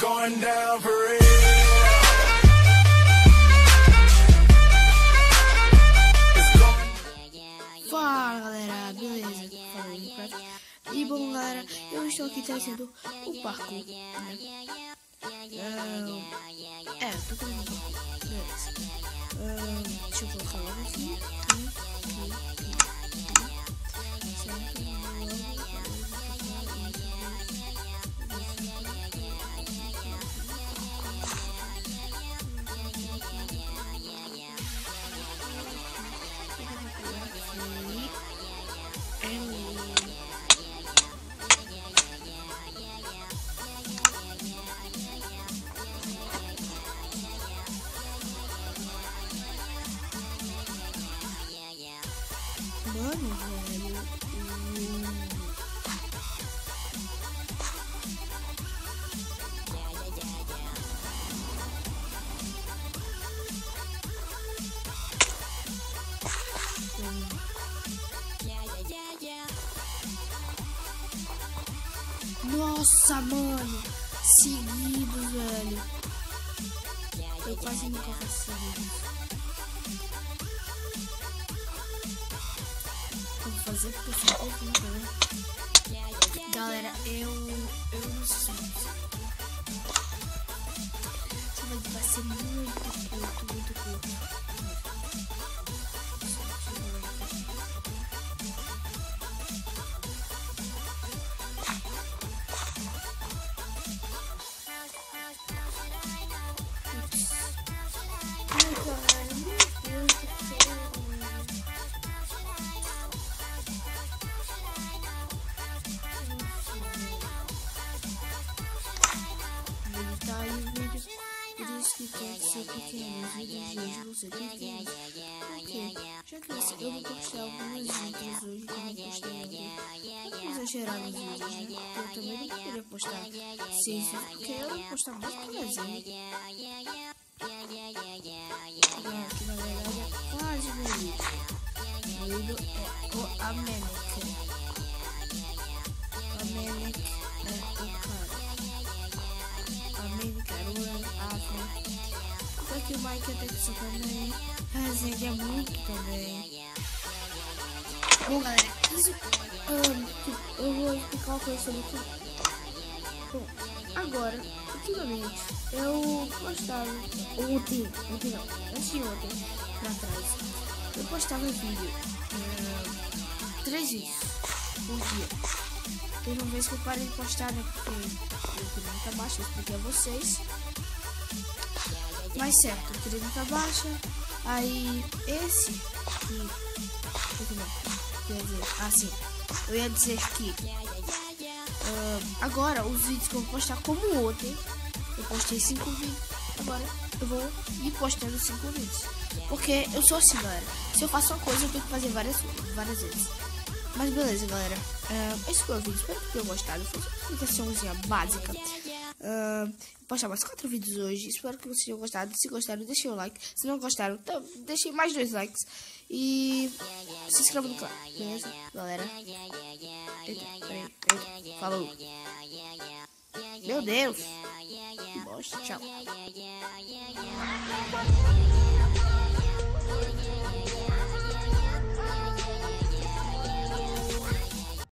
going down for real. Fala galera, beleza? Fala aí, Minecraft. E bom galera, eu estou aqui trazendo o parkour, né? Tô trazendo o parkour, beleza. Deixa eu colocar logo aqui. Mano, velho. Nossa, mano. Seguido, velho. Eu quase nunca faço seguido. Vou fazer porque eu sou um pouco, né? Galera, eu não sei. Isso vai ser muito curto, muito curto. Que pode ser pequeno, os vídeos de hoje vão ser pequenos. Ok, já que eu vou postar alguns vídeos hoje que eu não postei ainda. Não vou exagerar nos vídeos, né? Eu também não poderia postar 6 vídeos, porque eu vou postar mais que desenho. Que na verdade é quase meu vídeo. Meu vídeo é o Amenic. Amenic é o cara. Amenic é o Afro. Aqui o Mike até que também. A resenha é muito também. Bom galera, isso eu vou explicar uma coisa sobre isso. Bom, agora, ultimamente eu postava ontem não, antes de ontem pra trás, eu postava vídeo 3 vídeos por dia. Teve uma vez que eu parei de postar, né, porque eu queria muita baixa, eu expliquei a vocês. Mas certo, eu tirei muita baixa. Aí esse aqui, quer dizer, assim, eu ia dizer que agora os vídeos que eu vou postar como ontem, eu postei 5 vídeos, agora eu vou ir postando 5 vídeos. Porque eu sou assim, galera, se eu faço uma coisa eu tenho que fazer várias vezes. Mas beleza, galera, esse foi o vídeo, espero que tenham gostado. Foi uma explicaçãozinha básica. Vou postar mais 4 vídeos hoje. Espero que vocês tenham gostado. Se gostaram, deixem o like. Se não gostaram, então deixem mais 2 likes. E se inscrevam no canal. Beleza, galera? Eita. Falou. Meu Deus. Que bosta. Tchau.